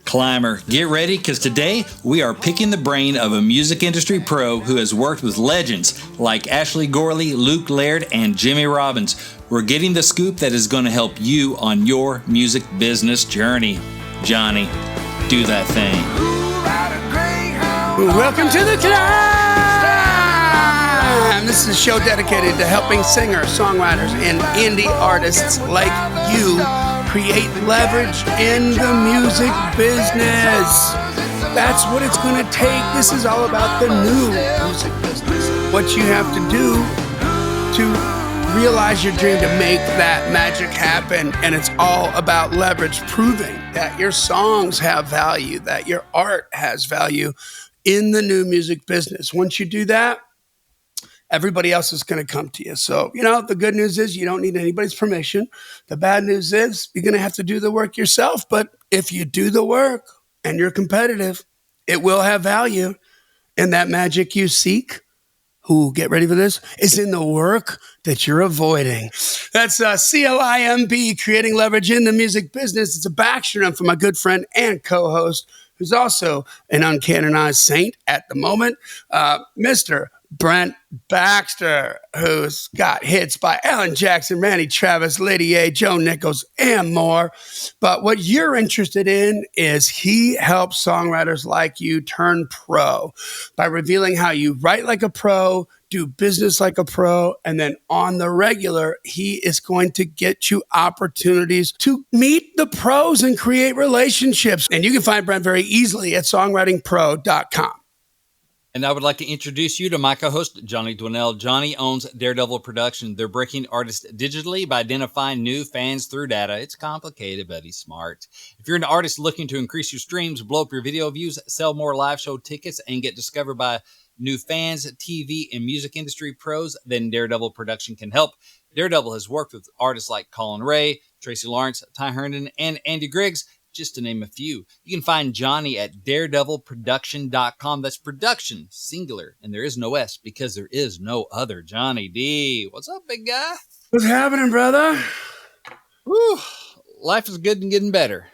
Climber, get ready because today we are picking the brain of a music industry pro who has worked with legends like Ashley Gorley, Luke Laird, and Jimmy Robbins. We're getting the scoop that is going to help you on your music business journey. Johnny, do that thing. Welcome to the climb! This is a show dedicated to helping singers, songwriters, and indie artists like you create leverage in the music business. That's what it's going to take. This is all about the new music business. What you have to do to realize your dream, to make that magic happen. And it's all about leverage, proving that your songs have value, that your art has value in the new music business. Once you do that, everybody else is going to come to you. So, the good news is you don't need anybody's permission. The bad news is you're going to have to do the work yourself. But if you do the work and you're competitive, it will have value. And that magic you seek, get ready for this, is in the work that you're avoiding. That's C.L.I.M.B, creating leverage in the music business. It's a backstrom from my good friend and co-host, who's also an uncanonized saint at the moment, Mr. Brent Baxter, who's got hits by Alan Jackson, Randy Travis, Lady A, Joe Nichols, and more. But what you're interested in is he helps songwriters like you turn pro by revealing how you write like a pro, do business like a pro, and then on the regular, he is going to get you opportunities to meet the pros and create relationships. And you can find Brent very easily at songwritingpro.com. And I would like to introduce you to my co-host, Johnny Dwinell. Johnny owns Daredevil Production. They're breaking artists digitally by identifying new fans through data. It's complicated, but he's smart. If you're an artist looking to increase your streams, blow up your video views, sell more live show tickets, and get discovered by new fans, TV, and music industry pros, then Daredevil Production can help. Daredevil has worked with artists like Colin Ray, Tracy Lawrence, Ty Herndon, and Andy Griggs, just to name a few. You can find Johnny at daredevilproduction.com. That's production, singular, and there is no S because there is no other Johnny D. What's up, big guy? What's happening, brother? Whew. Life is good and getting better.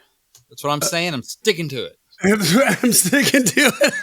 That's what I'm saying. I'm sticking to it. I'm sticking to it.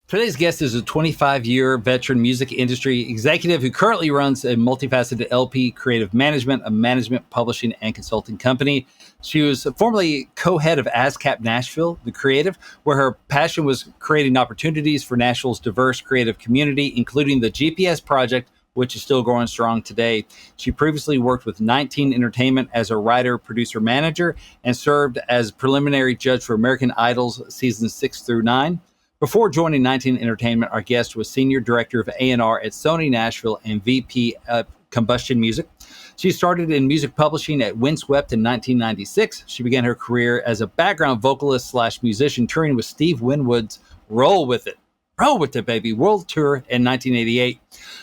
Today's guest is a 25-year veteran music industry executive who currently runs a multifaceted LP creative management, a management, publishing, and consulting company. She was formerly co-head of ASCAP Nashville, the creative, where her passion was creating opportunities for Nashville's diverse creative community, including the GPS Project, which is still growing strong today. She previously worked with 19 Entertainment as a writer, producer, manager, and served as preliminary judge for American Idol's seasons 6 through 9. Before joining 19 Entertainment, our guest was Senior Director of A&R at Sony Nashville and VP of Combustion Music. She started in music publishing at Windswept in 1996. She began her career as a background vocalist / musician, touring with Steve Winwood's Roll With It, baby, World Tour in 1988.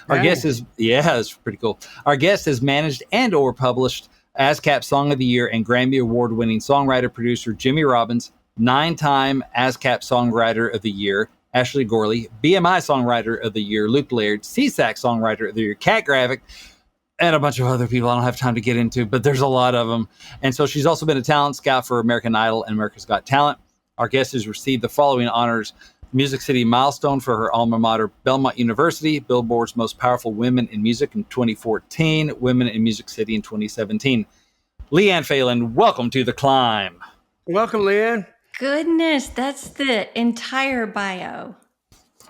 Our guest is, it's pretty cool. Our guest has managed and or published ASCAP Song of the Year and Grammy Award-winning songwriter-producer Jimmy Robbins, 9-time ASCAP Songwriter of the Year, Ashley Gorley, BMI Songwriter of the Year, Luke Laird, CSAC Songwriter of the Year, Cat Graphic, and a bunch of other people I don't have time to get into, but there's a lot of them. And so she's also been a talent scout for American Idol and America's Got Talent. Our guest has received the following honors: Music City Milestone for her alma mater, Belmont University, Billboard's Most Powerful Women in Music in 2014, Women in Music City in 2017. LeAnn Phelan, welcome to The Climb. Welcome, LeAnn. Goodness, that's the entire bio.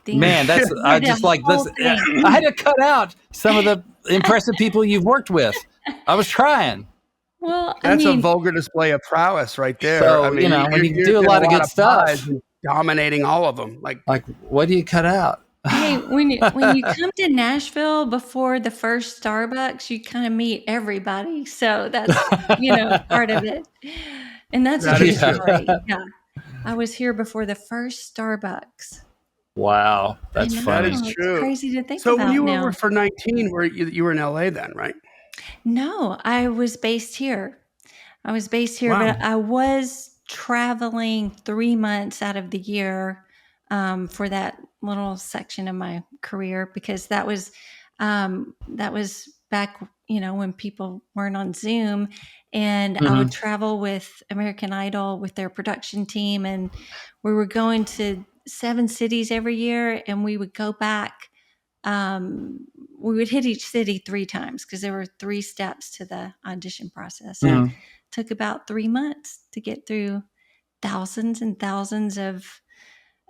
Man, that's I just like this. I had to cut out some of the impressive people you've worked with. I was trying. Well, that's a vulgar display of prowess right there. So, when you do a lot of good stuff, dominating all of them. Like what do you cut out? Hey, when you come to Nashville before the first Starbucks, you kind of meet everybody. So that's part of it. And that's a true story. Yeah. I was here before the first Starbucks. Wow. That's funny. That is true. It's crazy to think so about. So you now. were for 19, you were in LA then, right? No, I was based here. Wow. But I was traveling 3 months out of the year for that little section of my career, because that was back when people weren't on Zoom, and I would travel with American Idol with their production team, and we were going to 7 cities every year, and we would go back. We would hit each city 3 times because there were 3 steps to the audition process. So it took about 3 months to get through thousands and thousands of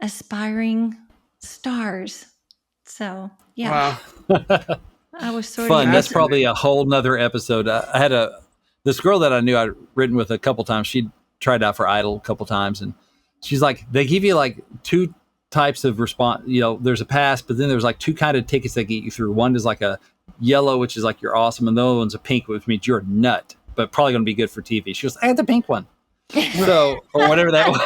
aspiring stars. So yeah. Wow. I was sort Fun. of That's probably a whole nother episode. I had this girl that I knew I'd written with a couple times. She tried out for Idol a couple times, and she's like, they give you like 2 types of response. There's a pass, but then there's like 2 kind of tickets that get you through. One is like a yellow, which is like you're awesome, and the other one's a pink, which means you're a nut, but probably going to be good for TV. She goes, I had the pink one. So, or whatever that was.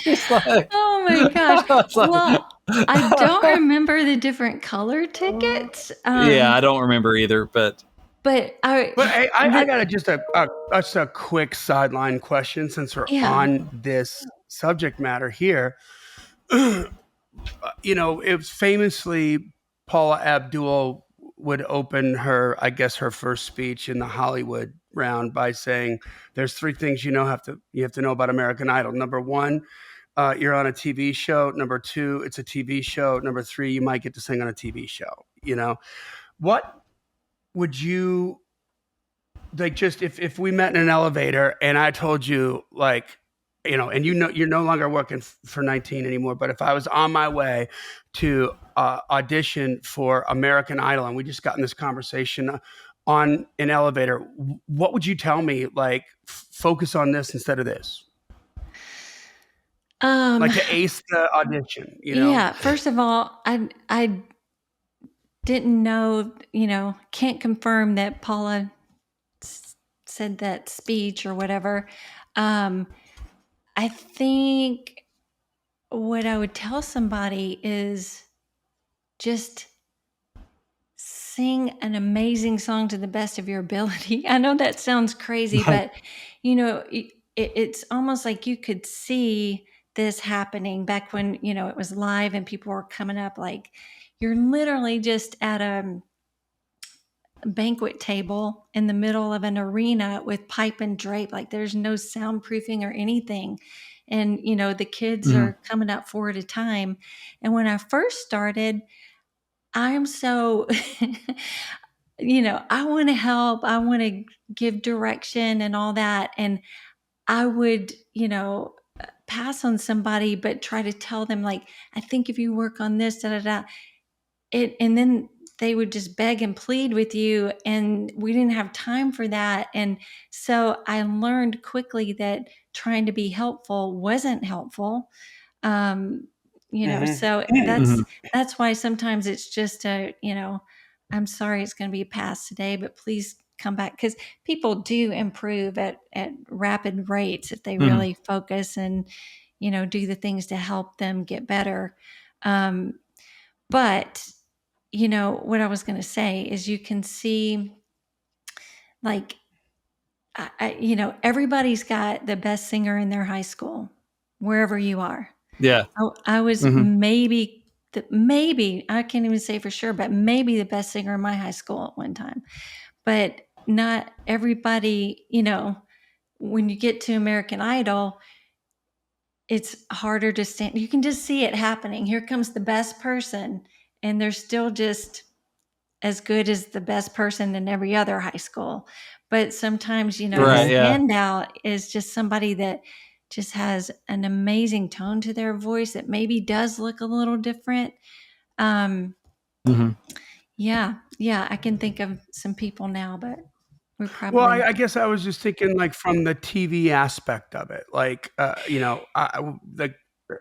It's like, oh my gosh. Well, I don't remember the different color tickets. Yeah, I don't remember either, but I got just a quick sideline question since we're on this subject matter here. It was famously Paula Abdul would open her first speech in the Hollywood round by saying, "There's 3 things you have to know about American Idol. Number 1, you're on a TV show. Number 2, it's a TV show. Number 3, you might get to sing on a TV show." What would you like? Just if we met in an elevator and I told you and you're no longer working for 19 anymore, but if I was on my way to audition for American Idol and we just got in this conversation on an elevator, what would you tell me? Like, focus on this instead of this. Like to ace the audition, Yeah. First of all, I didn't know, can't confirm that Paula said that speech or whatever. I think what I would tell somebody is just sing an amazing song to the best of your ability. I know that sounds crazy, but it's almost like you could see this happening back when, it was live and people were coming up. Like, you're literally just at a banquet table in the middle of an arena with pipe and drape. Like, there's no soundproofing or anything. And, the kids are coming up 4 at a time. And when I first started, I'm so, I want to help. I want to give direction and all that. And I would, pass on somebody, but try to tell them, like, I think if you work on this, and then they would just beg and plead with you, and we didn't have time for that. And so I learned quickly that trying to be helpful wasn't helpful. So that's why sometimes it's just I'm sorry, it's going to be a pass today, but please come back, because people do improve at rapid rates if they really focus and, do the things to help them get better. But what I was going to say is you can see, like, everybody's got the best singer in their high school, wherever you are. Yeah. I was maybe, I can't even say for sure, but maybe the best singer in my high school at one time. But not everybody, when you get to American Idol, it's harder to stand. You can just see it happening. Here comes the best person, and they're still just as good as the best person in every other high school. But sometimes, the standout is just somebody that just has an amazing tone to their voice that maybe does look a little different. Yeah, I can think of some people now, but we probably. Well, I guess I was just thinking, like, from the TV aspect of it, like, like,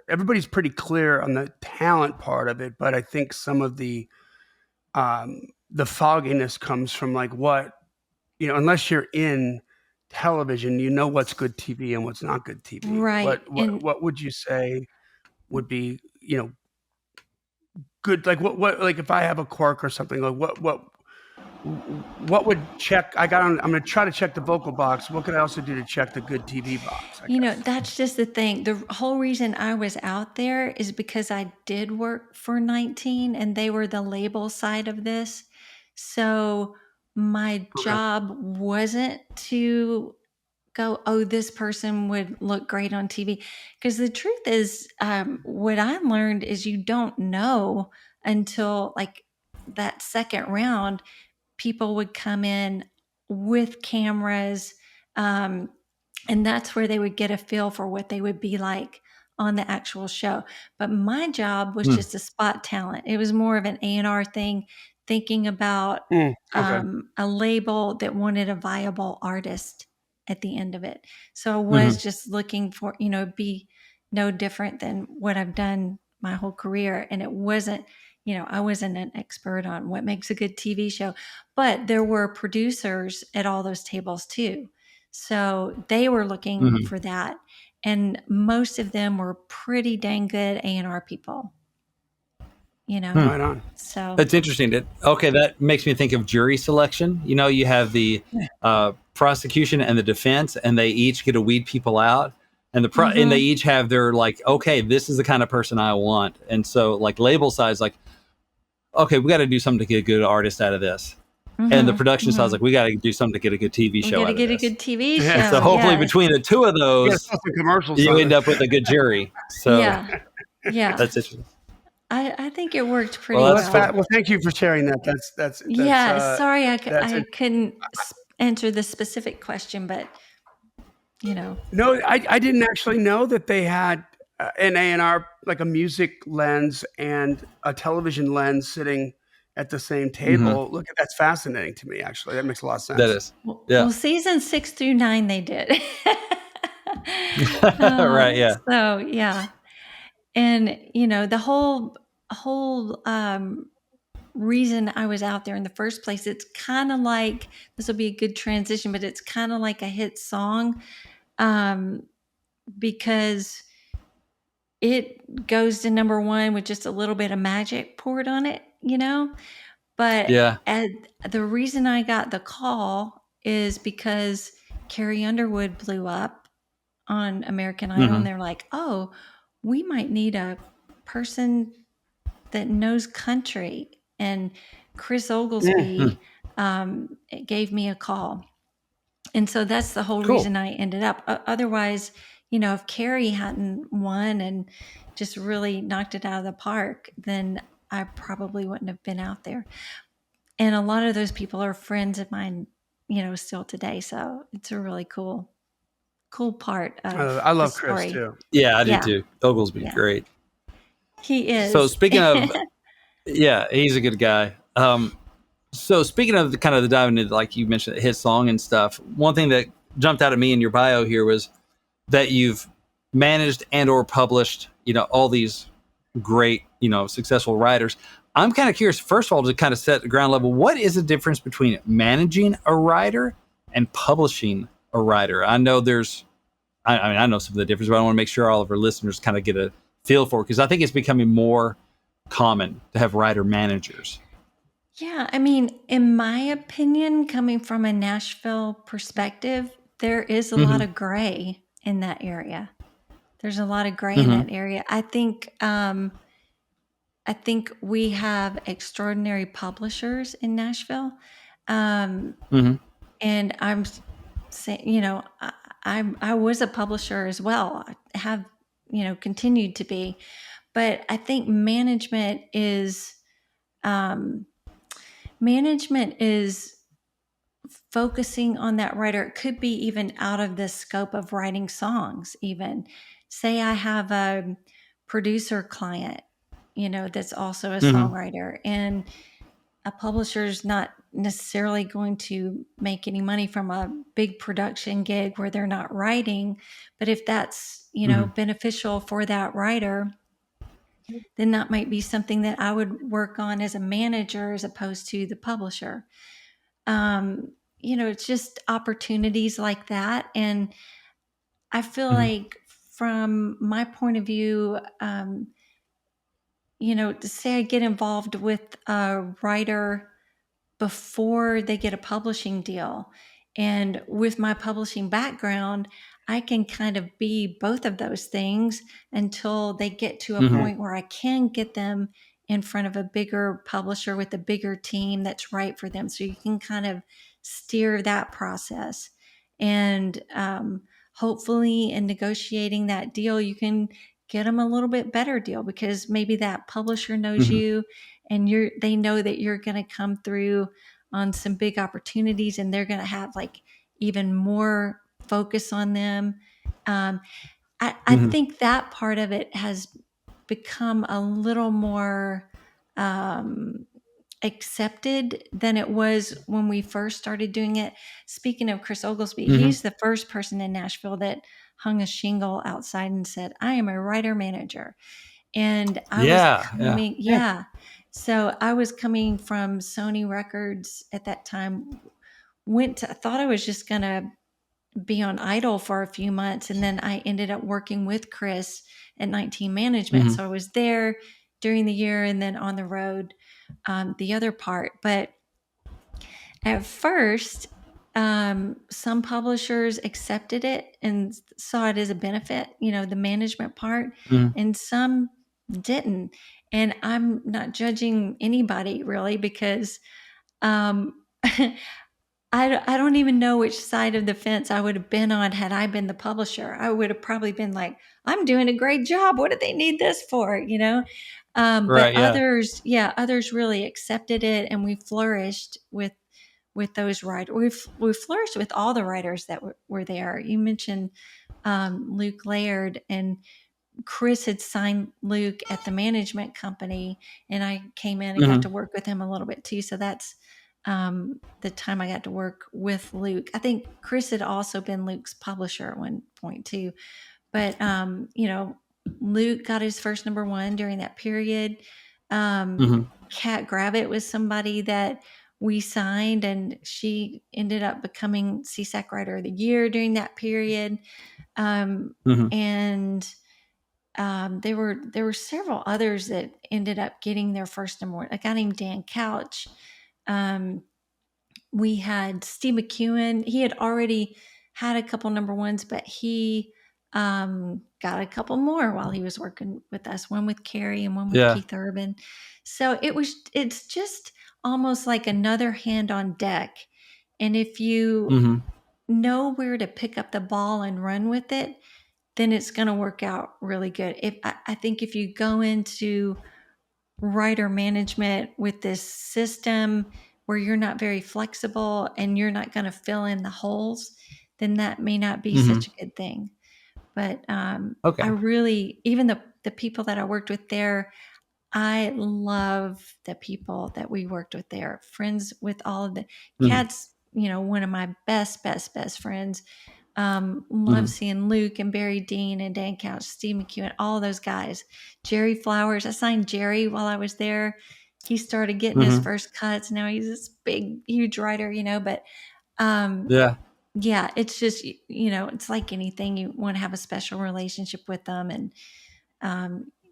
everybody's pretty clear on the talent part of it, but I think some of the fogginess comes from, like, what, unless you're in television, what's good TV and what's not good TV. Right. What would you say would be, good? Like, what, like, if I have a quirk or something, like, what would check? I'm going to try to check the vocal box. What could I also do to check the good TV box? That's just the thing. The whole reason I was out there is because I did work for 19, and they were the label side of this. So my job wasn't to go, oh, this person would look great on TV. Because the truth is, what I learned is you don't know until like that second round, people would come in with cameras. And that's where they would get a feel for what they would be like on the actual show. But my job was just to spot talent. It was more of an A&R thing, thinking about a label that wanted a viable artist at the end of it. So I was just looking for, be no different than what I've done my whole career. And it wasn't, I wasn't an expert on what makes a good TV show, but there were producers at all those tables too. So they were looking for that. And most of them were pretty dang good A&R people, Right on. So That's interesting. That makes me think of jury selection. You have the prosecution and the defense, and they each get to weed people out. And and they each have their like, okay, this is the kind of person I want. And so like label size, like, okay, we got to do something to get a good artist out of this. And the production side is like, we got to do something to get a good TV show out of this. We got to get a good TV show. So hopefully between the two of those, you end up with a good jury. So yeah. That's interesting. I think it worked pretty well. Well, thank you for sharing that. That's sorry I couldn't answer the specific question, but No, I didn't actually know that they had an A&R, like a music lens and a television lens sitting at the same table. Look, that's fascinating to me, actually. That makes a lot of sense. That is. Well, season 6 through 9, they did. Right, yeah. So, yeah. And, the whole reason I was out there in the first place, it's kind of like, this will be a good transition, but it's kind of like a hit song, because it goes to number 1 with just a little bit of magic poured on it, But the reason I got the call is because Carrie Underwood blew up on American Idol, and they're like, oh, we might need a person that knows country. And Chris Oglesby gave me a call. And so that's the whole reason I ended up. Otherwise, if Carrie hadn't won and just really knocked it out of the park, then I probably wouldn't have been out there. And a lot of those people are friends of mine, still today. So it's a really cool part of I love the story. Chris too. Yeah, I do too. Oglesby, great. He is. So speaking of, he's a good guy. So speaking of the diving into, like you mentioned, his song and stuff, one thing that jumped out at me in your bio here was that you've managed and or published, all these great, successful writers. I'm kind of curious, first of all, to kind of set the ground level, what is the difference between managing a writer and publishing a writer? I know I know some of the difference, but I want to make sure all of our listeners kind of get a feel for it, because I think it's becoming more common to have writer managers. Yeah, I mean, in my opinion, coming from a Nashville perspective, there is a lot of gray in that area. There's a lot of gray in that area. I think we have extraordinary publishers in Nashville, and I'm saying, I was a publisher as well. I have, continued to be, but I think management is focusing on that writer. It could be even out of the scope of writing songs. Even say I have a producer client, that's also a songwriter, and a publisher's not necessarily going to make any money from a big production gig where they're not writing. But if that's, beneficial for that writer, then that might be something that I would work on as a manager as opposed to the publisher. It's just opportunities like that. And I feel like from my point of view, to say I get involved with a writer before they get a publishing deal, and with my publishing background, I can kind of be both of those things until they get to a point where I can get them in front of a bigger publisher with a bigger team that's right for them. So you can kind of steer that process. And hopefully in negotiating that deal, you can get them a little bit better deal, because maybe that publisher knows you, and they know that you're going to come through on some big opportunities, and they're going to have like even more focus on them. I think that part of it has become a little more accepted than it was when we first started doing it. Speaking of Chris Oglesby, he's the first person in Nashville that hung a shingle outside and said, "I am a writer manager." And I was coming, So I was coming from Sony Records at that time. I thought I was just gonna be on Idol for a few months, and then I ended up working with Chris at 19 Management. So I was there during the year and then on the road the other part. But at first, some publishers accepted it and saw it as a benefit, the management part, and some didn't. And I'm not judging anybody really, because I don't even know which side of the fence I would have been on had I been the publisher. I would have probably been like, "I'm doing a great job. What do they need this for?" But others really accepted it, and we flourished with those writers. We flourished with all the writers that were there. You mentioned Luke Laird, and Chris had signed Luke at the management company, and I came in and got to work with him a little bit too. So that's the time I got to work with Luke. I think Chris had also been Luke's publisher at one point too. But, Luke got his first #1 during that period. Kat Gravitt was somebody that we signed, and she ended up becoming C.S.A.C. Writer of the Year during that period. And there were several others that ended up getting their first #1. A guy named Dan Couch. We had Steve McEwen. He had already had a couple #1s, but he got a couple more while he was working with us. One with Carrie and one with Keith Urban. So it's just almost like another hand on deck. And if you know where to pick up the ball and run with it, then it's going to work out really good. I think if you go into writer management with this system where you're not very flexible and you're not going to fill in the holes, then that may not be such a good thing. But I really, even the people that I worked with there, I love the people that we worked with there. Friends with all of the Kat's, one of my best friends. Love seeing Luke and Barry Dean and Dan Couch, Steve McEwen, all those guys. Jerry Flowers. I signed Jerry while I was there. He started getting his first cuts. Now he's this big, huge writer, But it's just, it's like anything. You want to have a special relationship with them, and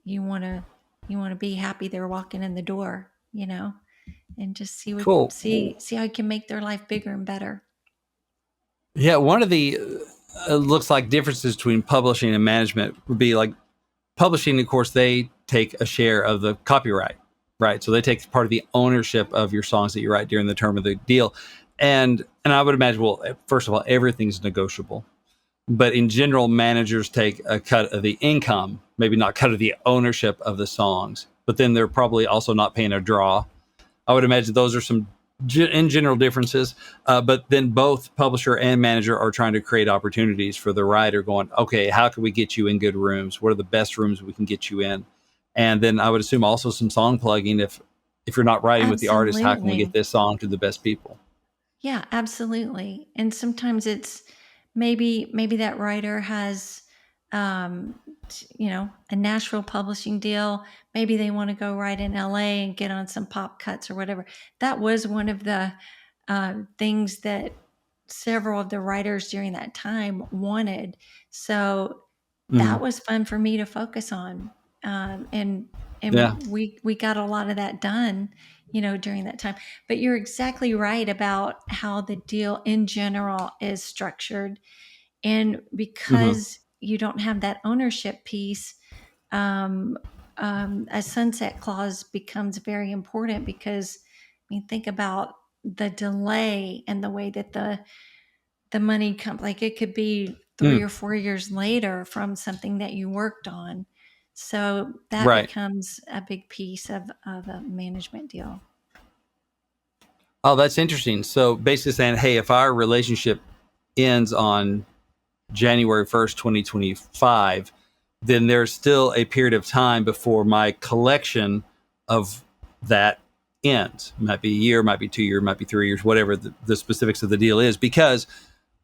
you want to be happy they're walking in the door, and just see how you can make their life bigger and better. Yeah, one of the looks like differences between publishing and management would be like publishing. Of course, they take a share of the copyright, right? So they take part of the ownership of your songs that you write during the term of the deal. And I would imagine, well, first of all, everything's negotiable. But in general, managers take a cut of the income, maybe not cut of the ownership of the songs, but then they're probably also not paying a draw. I would imagine those are some in general differences, but then both publisher and manager are trying to create opportunities for the writer, going, okay, how can we get you in good rooms? What are the best rooms we can get you in? And then I would assume also some song plugging. If you're not writing with the artist, how can we get this song to the best people? Yeah, absolutely. And sometimes it's maybe that writer has a Nashville publishing deal. Maybe they want to go write in LA and get on some pop cuts or whatever. That was one of the things that several of the writers during that time wanted. So that was fun for me to focus on. And we got a lot of that done, during that time. But you're exactly right about how the deal in general is structured. And because you don't have that ownership piece, a sunset clause becomes very important because, I mean, think about the delay and the way that the money comes. Like it could be 3 or 4 years later from something that you worked on. So that Right. becomes a big piece of a management deal. Oh, that's interesting. So basically saying, hey, if our relationship ends on January 1st, 2025, then there's still a period of time before my collection of that ends. Might be a year, might be 2 years, might be 3 years, whatever the specifics of the deal is, because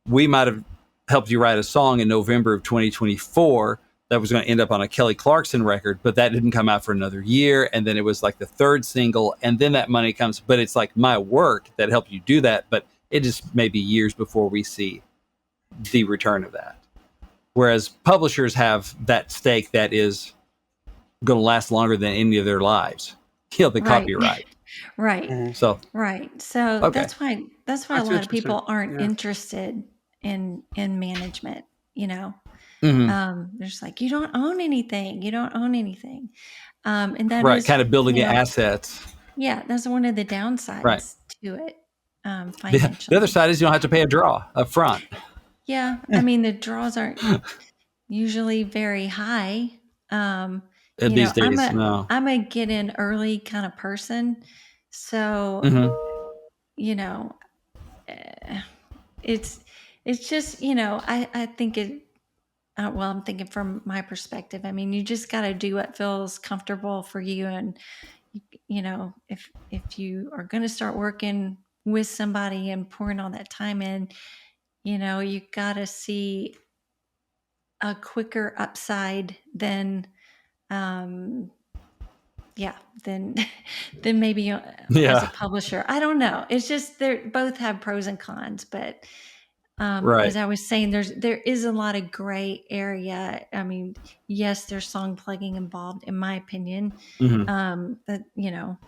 we might have helped you write a song in November of 2024 that was going to end up on a Kelly Clarkson record, but that didn't come out for another year. And then it was like the third single. And then that money comes, but it's like my work that helped you do that. But it just may be years before we see the return of that. Whereas publishers have that stake that is going to last longer than any of their lives. The Right. copyright. Right. So, Right. So okay. that's why That's a lot of interesting. people aren't Yeah. interested in management, you know. Mhm. They're just like, you don't own anything. You don't own anything. And that Right. is, Kind of building you the know, assets. yeah, that's one of the Right. downsides to it, The other financially. side is you don't have to pay a draw up front. Yeah. I mean, the draws aren't usually very high. You These know, days. No. I'm a get in early kind of person. So, Mhm. you know, eh, it's just, you know, I think it, well, I'm thinking from my perspective. I mean, you just got to do what feels comfortable for you. And, you know, if you are going to start working with somebody and pouring all that time in, you know, you got to see a quicker upside than, yeah, than than maybe as a Yeah. publisher. I don't know. It's just they both have pros and cons, but Right. as I was saying, there is a lot of gray area. I mean, yes, there's song plugging involved, in my opinion. Mhm. That, you know,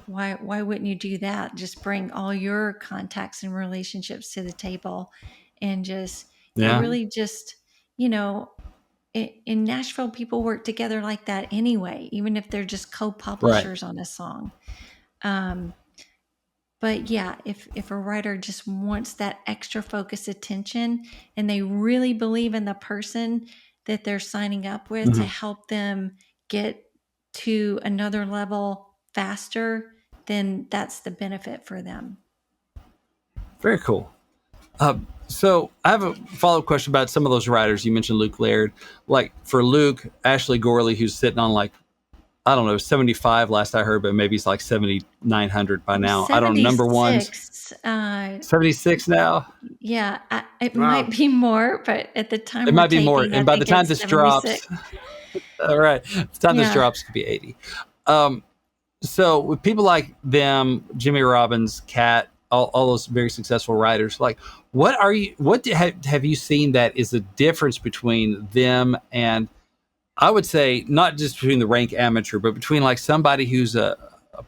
why wouldn't you do that? Just bring all your contacts and relationships to the table, and just Yeah. really just, you know, in Nashville, people work together like that anyway, even if they're just Right. co-publishers on a song. Um, but yeah, if a writer just wants that extra focused attention and they really believe in the person that they're signing up with to Mhm. help them get to another level faster, then that's the benefit for them. Very cool. So I have a follow-up question about some of those writers. You mentioned Luke Laird. Like for Luke, Ashley Gorley, who's sitting on like, I don't know, 75 last I heard, but maybe it's like 7,900 by now. I don't know, number ones. 76. 76 now? Yeah, it Wow. might be more, but at the time It we're might be more. taping, I And by the think time it's this 76. drops, all right, by the time this Yeah. drops, it could be 80. Um, so with people like them, Jimmy Robbins, Kat, all those very successful writers, like have you seen that is the difference between them and, I would say, not just between the rank amateur, but between like somebody who's a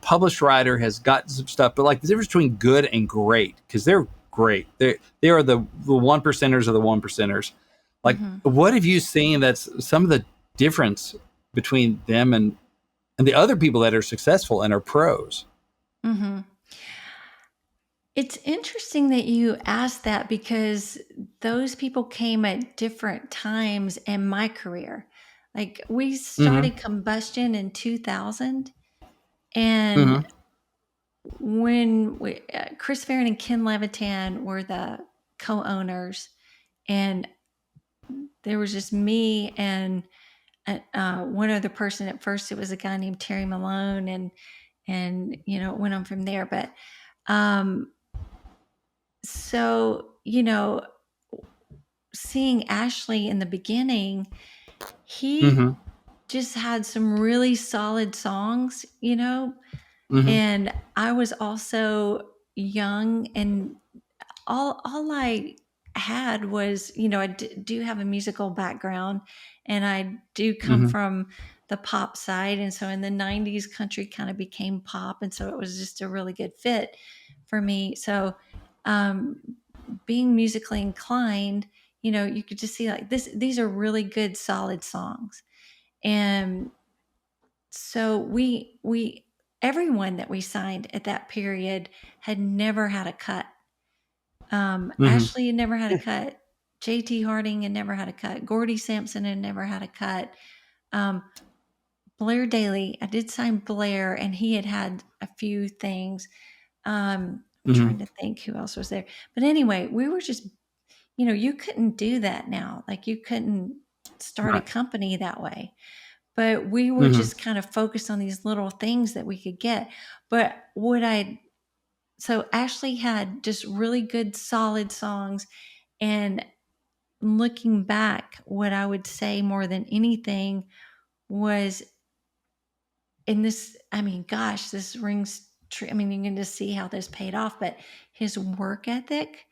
published writer, has got some stuff, but like the difference between good and great, because they're great. They are the one percenters of the one percenters. Like, Mhm. what have you seen that's some of the difference between them and the other people that are successful and are pros? Mhm. It's interesting that you asked that because those people came at different times in my career. Like we Mm-hmm. started Combustion in 2000, and Mm-hmm. when Chris Farron and Ken Levitan were the co-owners, and there was just me and one other person. At first, it was a guy named Terry Malone, and you know, it went on from there. But so, you know, seeing Ashley in the beginning, he Mm-hmm. just had some really solid songs, you know, Mm-hmm. and I was also young, and all I had was, you know, I do have a musical background, and I do come Mm-hmm. from the pop side. And so in the 90s, country kind of became pop. And so it was just a really good fit for me. So, um, being musically inclined, you know, you could just see like these are really good, solid songs. And So we everyone that we signed at that period had never had a cut. Ashley had never had a cut. JT Harding had never had a cut. Gordy Sampson had never had a cut. Blair Daly, I did sign Blair, and he had had a few things. I'm trying to think who else was there. But anyway, we were just, you couldn't do that now. Like, you couldn't start a company that way. But we were just kind of focused on these little things that we could get. But so Ashley had just really good, solid songs. And looking back, what I would say more than anything was, and this, I mean, gosh, this rings true. I mean, you can just see how this paid off, but his work ethic.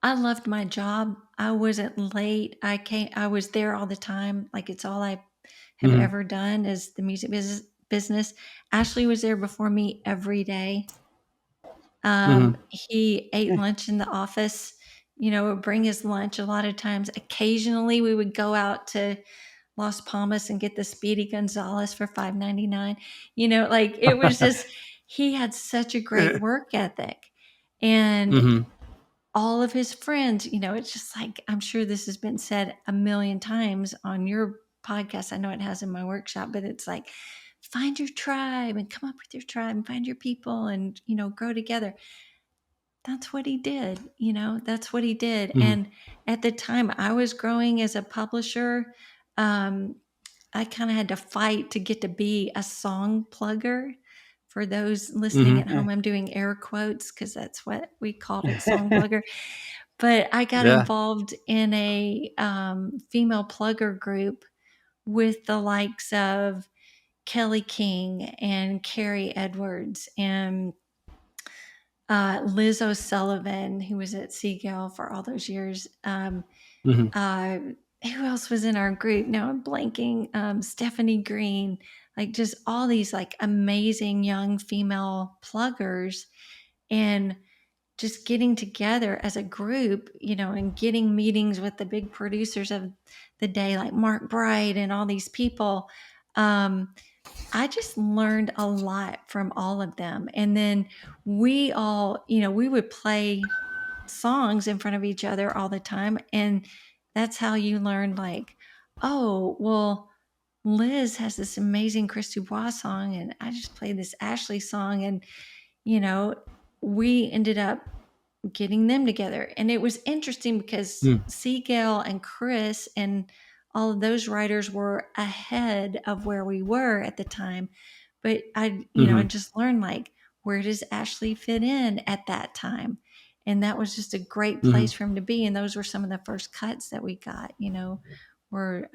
I loved my job. I wasn't late. I was there all the time. Like, it's all I have ever done is the music business. Ashley was there before me every day. He ate lunch in the office, would bring his lunch a lot of times. Occasionally we would go out to Las Palmas and get the Speedy Gonzales for $5.99. Like, it was just, he had such a great work ethic. And all of his friends, it's just like, I'm sure this has been said a million times on your podcast. I know it has in my workshop, but it's like, find your tribe and come up with your tribe and find your people and, grow together. That's what he did. That's what he did. And at the time I was growing as a publisher, I kind of had to fight to get to be a song plugger. For those listening at home, I'm doing air quotes because that's what we called it, song plugger. But I got involved in a female plugger group with the likes of Kelly King and Carrie Edwards and Liz O'Sullivan, who was at C.L.I.M.B for all those years. Who else was in our group? Now I'm blanking. Stephanie Green, like, just all these like amazing young female pluggers, and just getting together as a group, and getting meetings with the big producers of the day, like Mark Bright and all these people. I just learned a lot from all of them. And then we all, we would play songs in front of each other all the time. And that's how you learn, like, oh, well, Liz has this amazing Chris Dubois song, and I just played this Ashley song. And, we ended up getting them together. And it was interesting because Seagal and Chris and all of those writers were ahead of where we were at the time. But I just learned, like, where does Ashley fit in at that time? And that was just a great place for him to be. And those were some of the first cuts that we got, were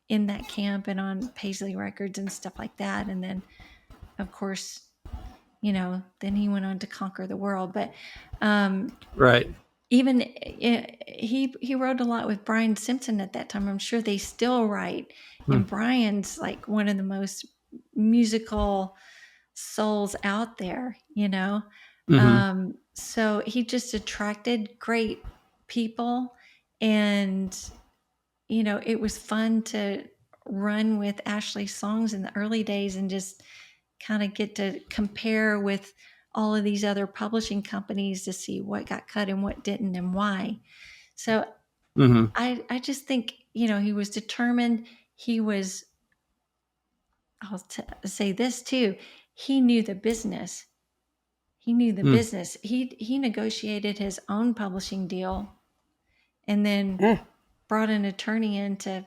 in that camp and on Paisley Records and stuff like that. And then, of course, then he went on to conquer the world. But right. Even he wrote a lot with Brian Simpson at that time. I'm sure they still write. And Brian's like one of the most musical souls out there, so he just attracted great people. And, it was fun to run with Ashley's songs in the early days and just kind of get to compare with all of these other publishing companies to see what got cut and what didn't and why. So I just think, he was determined. He was, I'll say this too, he knew the business. He knew the business. He negotiated his own publishing deal and then brought an attorney in to,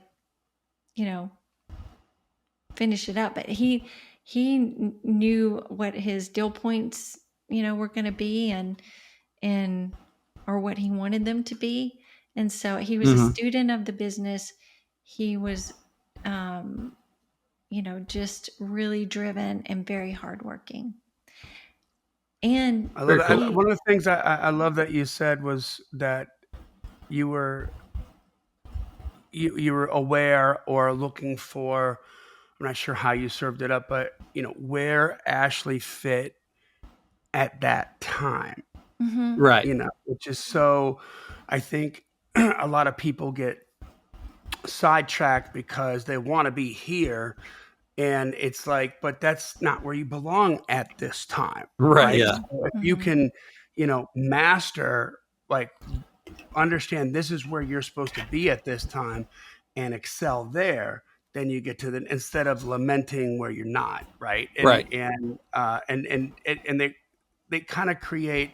finish it up. But he knew what his deal points, were going to be and or what he wanted them to be. And so he was a student of the business. He was, just really driven and very hardworking. And I love that. One of the things I love that you said was that you were aware or looking for, I'm not sure how you served it up, but where Ashley fit at that time. Right. Which is so, I think a lot of people get sidetracked because they want to be here. And it's like, but that's not where you belong at this time. Right. Right. Yeah. So if you can, master, like, understand this is where you're supposed to be at this time and excel there, then you get to instead of lamenting where you're not. Right. Right. And they kind of create,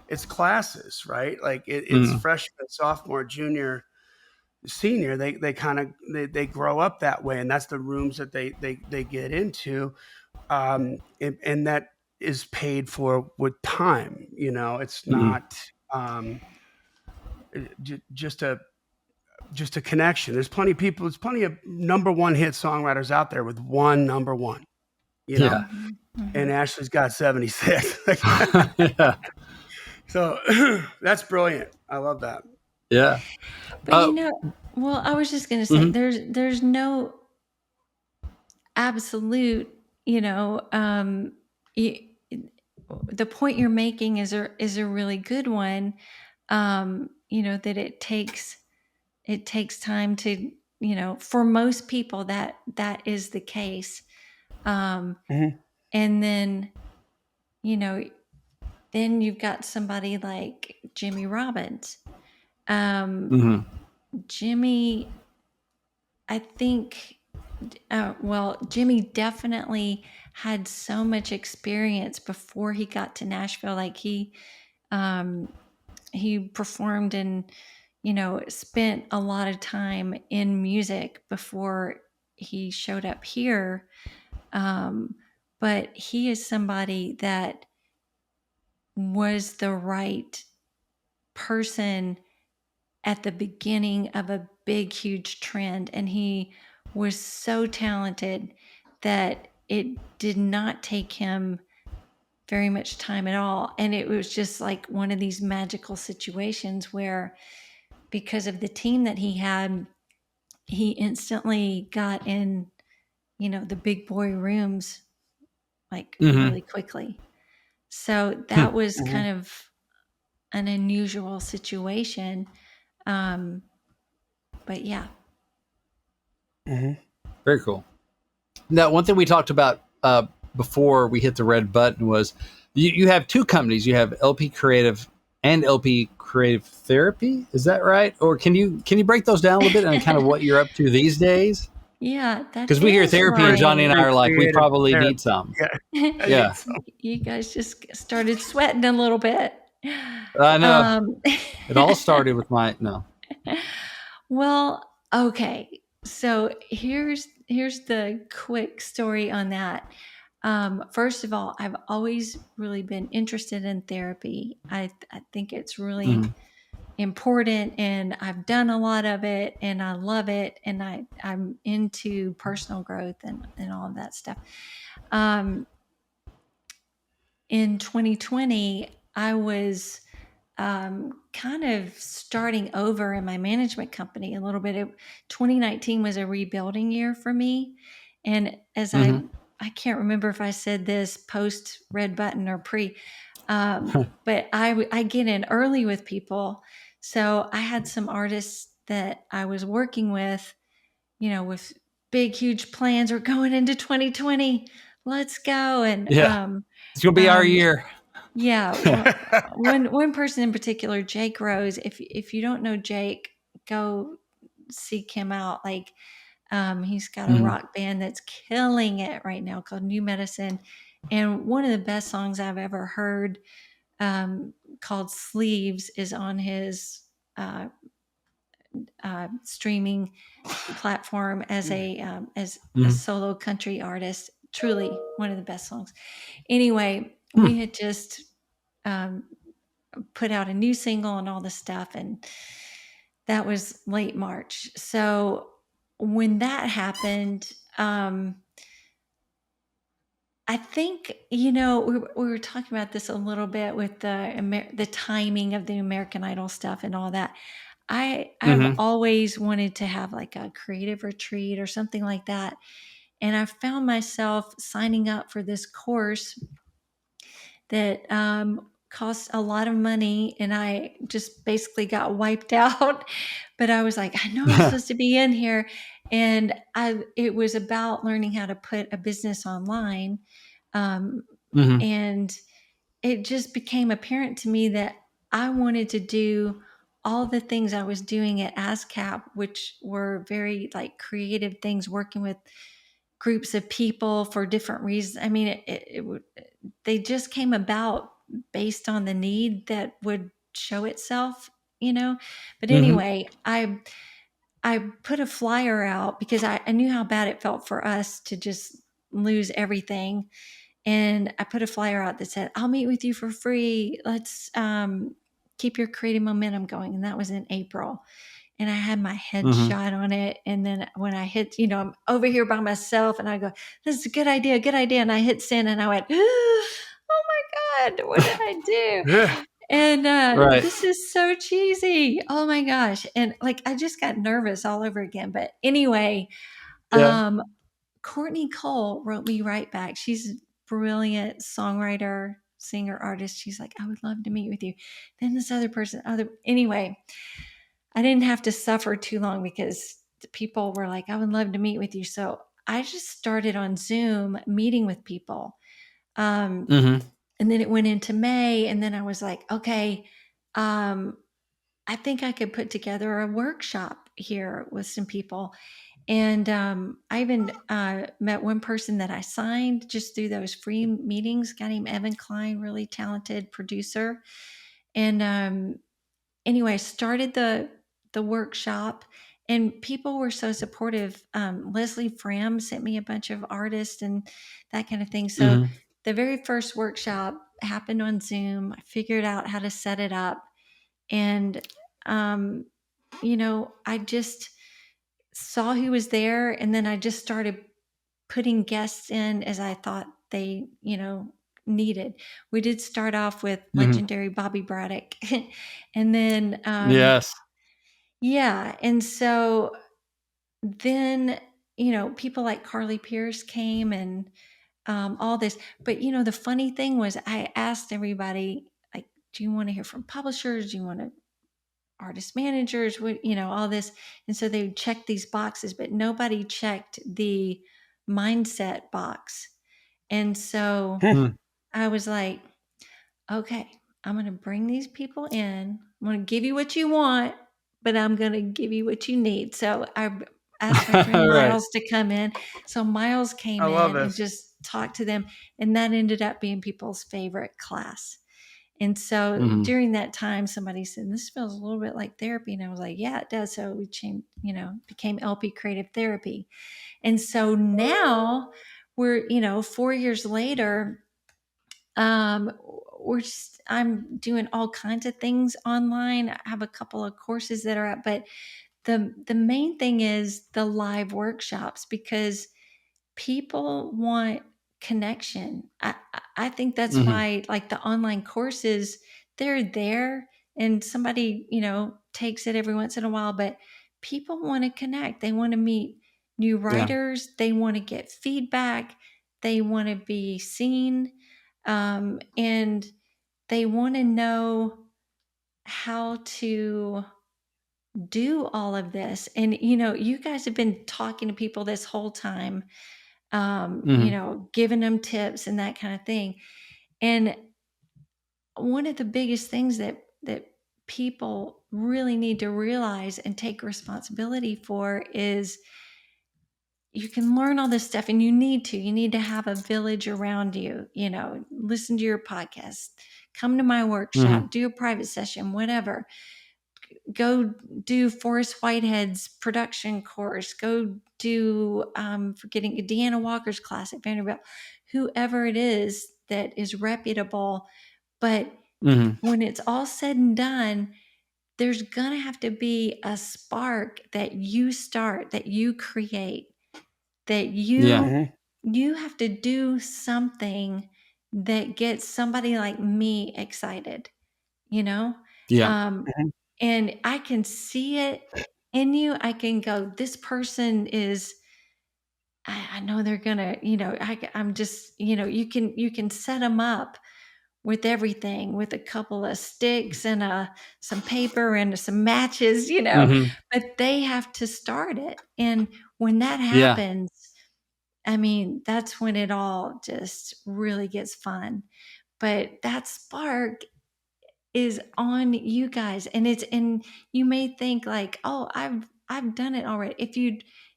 it's classes, right? Like it's freshman, sophomore, junior, senior. They kind of they grow up that way, and that's the rooms that they get into, and that is paid for with time. It's not just a connection. There's plenty of people. There's plenty of number one hit songwriters out there with one number one. Yeah. And Ashley's got 76. Yeah. So that's brilliant. I love that. Yeah. But well, I was just going to say, there's no absolute, the point you're making is a really good one. That it takes time to, for most people that is the case. And then, then you've got somebody like Jimmy Robbins. Jimmy, I think, Jimmy definitely had so much experience before he got to Nashville. Like he performed and, spent a lot of time in music before he showed up here. But he is somebody that was the right person at the beginning of a big, huge trend. And he was so talented that it did not take him very much time at all. And it was just like one of these magical situations where, because of the team that he had, he instantly got in, the big boy rooms like really quickly. So that was kind of an unusual situation. But yeah. Very cool. Now, one thing we talked about before we hit the red button was you have two companies. You have LP Creative and LP Creative Therapy. Is that right? Or can you break those down a little bit and kind of what you're up to these days? Yeah, because we hear therapy, and Johnny and I are like, we probably need some. Yeah. You guys just started sweating a little bit. I know. It all started with no. Well, okay. So here's the quick story on that. First of all, I've always really been interested in therapy. I think it's really important, and I've done a lot of it, and I love it, and I'm into personal growth and all of that stuff. In 2020, I was kind of starting over in my management company a little bit. 2019 was a rebuilding year for me. And as I can't remember if I said this post red button or pre, but I get in early with people. So I had some artists that I was working with, with big, huge plans. We're going into 2020. Let's go. And it's going to be our year. Yeah. One person in particular, Jake Rose, if you don't know Jake, go seek him out. Like, he's got a rock band that's killing it right now called New Medicine. And one of the best songs I've ever heard, called Sleeves, is on his streaming platform as a solo country artist. Truly one of the best songs. Anyway, we had just put out a new single and all this stuff, and that was late March. So when that happened, I think, we were talking about this a little bit with the timing of the American Idol stuff and all that. I've always wanted to have like a creative retreat or something like that. And I found myself signing up for this course that cost a lot of money, and I just basically got wiped out. But I was like, I know I'm supposed to be in here. And it was about learning how to put a business online. And it just became apparent to me that I wanted to do all the things I was doing at ASCAP, which were very like creative things, working with groups of people for different reasons. I mean, they just came about based on the need that would show itself, you know. But anyway, I put a flyer out because I knew how bad it felt for us to just lose everything. And I put a flyer out that said, I'll meet with you for free. Let's keep your creative momentum going. And that was in April. And I had my headshot on it. And then when I hit, I'm over here by myself and I go, this is a good idea, good idea. And I hit send and I went, oh my God, what did I do? And this is so cheesy. Oh my gosh. And like, I just got nervous all over again. But anyway, Courtney Cole wrote me right back. She's a brilliant songwriter, singer, artist. She's like, I would love to meet with you. Then this other person, anyway, I didn't have to suffer too long because people were like, I would love to meet with you. So I just started on Zoom meeting with people. And then it went into May. And then I was like, okay, I think I could put together a workshop here with some people. And I even met one person that I signed just through those free meetings, a guy named Evan Klein, really talented producer. And anyway, I started the workshop, and people were so supportive. Leslie Fram sent me a bunch of artists and that kind of thing. So the very first workshop happened on Zoom. I figured out how to set it up. And, I just saw who was there, and then I just started putting guests in as I thought they, needed. We did start off with legendary Bobby Braddock. And then, Yes. yeah. And so then, people like Carly Pierce came and all this. But, the funny thing was I asked everybody, like, do you want to hear from publishers? Do you want to artist managers, all this. And so they would check these boxes, but nobody checked the mindset box. And so I was like, okay, I'm going to bring these people in. I'm going to give you what you want, but I'm going to give you what you need. So I asked my friend Miles to come in. So Miles came in and just talked to them. And that ended up being people's favorite class. And so during that time, somebody said, this feels a little bit like therapy. And I was like, yeah, it does. So we changed, became LP Creative Therapy. And so now we're, 4 years later, I'm doing all kinds of things online. I have a couple of courses that are up, but the main thing is the live workshops, because people want connection. I think that's why, like, the online courses, they're there and somebody, takes it every once in a while, but people want to connect. They want to meet new writers. Yeah. They want to get feedback. They want to be seen. And they want to know how to do all of this. And, you guys have been talking to people this whole time, giving them tips and that kind of thing. And one of the biggest things that people really need to realize and take responsibility for is you can learn all this stuff, and you need to have a village around you, listen to your podcast, come to my workshop, do a private session, whatever. Go do Forrest Whitehead's production course. Go do, forgetting Deanna Walker's class at Vanderbilt. Whoever it is that is reputable. But when it's all said and done, there's going to have to be a spark that you start, that you create, that you have to do something that gets somebody like me excited, Yeah. And I can see it in you. I can go, this person is, I know they're gonna, I'm just, you can set them up with everything, with a couple of sticks and some paper and some matches, but they have to start it. And when that Yeah. happens, I mean, that's when it all just really gets fun. But that spark is on you guys, and you may think like, oh, I've done it already.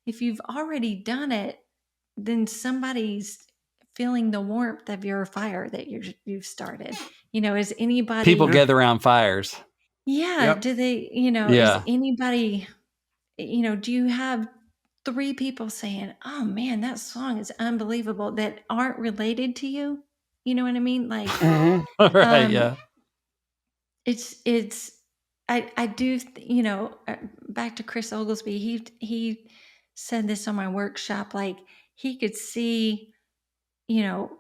If you've already done it, then somebody's feeling the warmth of your fire that you've started. Is People anybody? gather around fires. Yeah. Yep. Do they? Is Yeah. anybody? Do you have 3 people saying, "Oh man, that song is unbelievable," that aren't related to you? You know what I mean? Like, Right. um, Yeah. it's I do back to Chris Oglesby. He said this on my workshop. Like, he could see you know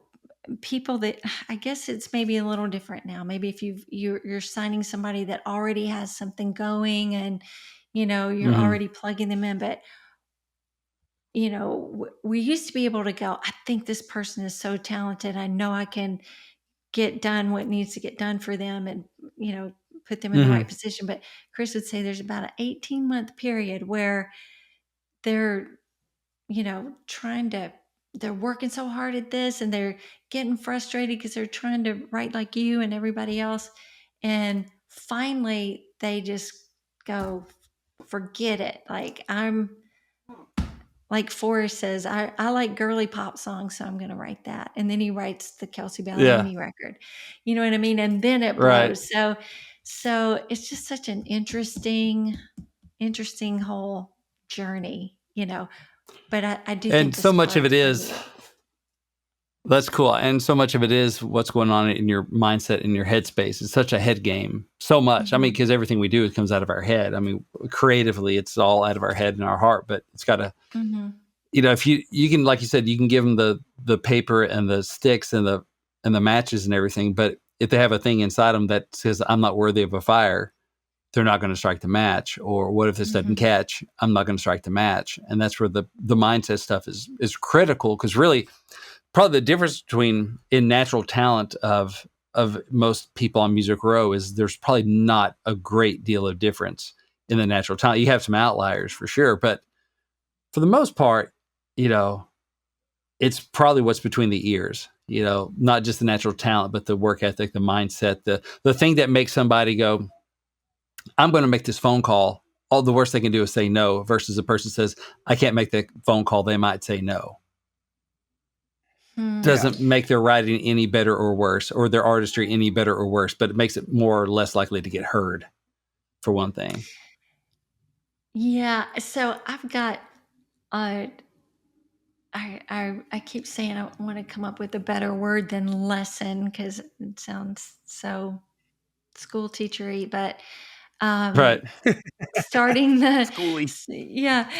people that, I guess it's maybe a little different now. Maybe if you're signing somebody that already has something going, and you're hmm already plugging them in. But we used to be able to go, I think this person is so talented, I know I can get done what needs to get done for them, and put them in the right hmm position. But Chris would say there's about an 18-month period where they're trying to, they're working so hard at this, and they're getting frustrated because they're trying to write like you and everybody else. And finally they just go, forget it. Like Forrest says, I like girly pop songs, so I'm going to write that. And then he writes the Kelsey Yeah. Ballerini record. You know what I mean? And then it Right. blows. So it's just such an interesting whole journey, but I do think And the so much of it sparks are is. real. That's cool. And so much of it is what's going on in your mindset, in your headspace. It's such a head game. So much. I mean, Mhm. because everything we do comes out of our head. I mean, creatively, it's all out of our head and our heart, but it's got to, Mhm. if you can, like you said, you can give them the paper and the sticks and the matches and everything. But if they have a thing inside them that says, I'm not worthy of a fire, they're not going to strike the match. Or what if this doesn't Mhm. catch? I'm not going to strike the match. And that's where the mindset stuff is critical, because really, probably the difference between in natural talent of most people on Music Row is there's probably not a great deal of difference in the natural talent. You have some outliers for sure, but for the most part, you know, it's probably what's between the ears. Not just the natural talent, but the work ethic, the mindset, the thing that makes somebody go, I'm going to make this phone call. All the worst they can do is say no, versus a person says, I can't make the phone call. They might say no. Hmm. Yeah. Doesn't make their writing any better or worse, or their artistry any better or worse, but it makes it more or less likely to get heard, for one thing. Yeah. So I've got. Uh, I keep saying I want to come up with a better word than lesson, because it sounds so school teachery. But um, Right. starting the Schooly. yeah,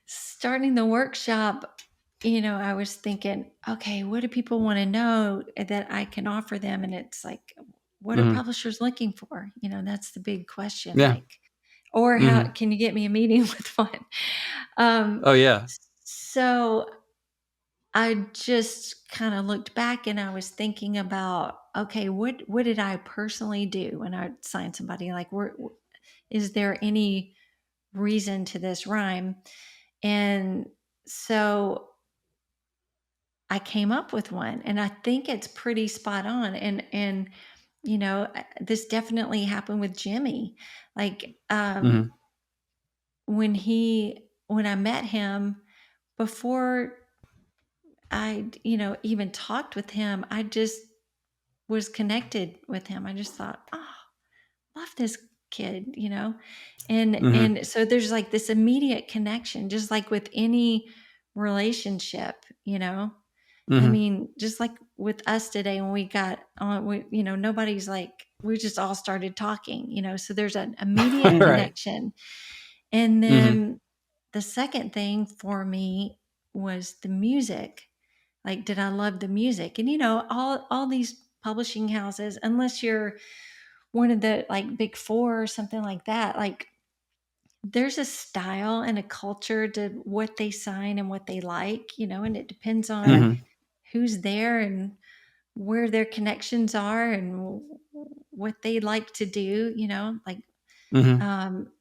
starting the workshop, I was thinking, okay, what do people want to know that I can offer them? And it's like, what are hmm publishers looking for? That's the big question. Yeah. Like, or how hmm can you get me a meeting with one? Um, Oh yeah. so I just kind of looked back, and I was thinking about, okay, what did I personally do when I signed somebody? Like, is there any reason to this rhyme? And so I came up with one, and I think it's pretty spot on. And this definitely happened with Jimmy. Like, hmm when I met him, before I even talked with him, I just was connected with him. I just thought, oh, love this kid, and hmm and so there's like this immediate connection, just like with any relationship. I hmm mean, just like with us today, when we got on, nobody's like, we just all started talking, so there's an immediate Mhm. right. connection. And hmm then the second thing for me was the music. Like, did I love the music? And all these publishing houses, unless you're one of the like big four or something like that, like, there's a style and a culture to what they sign and what they like, and it depends on hmm Mhm. who's there and where their connections are and what they like to do, like,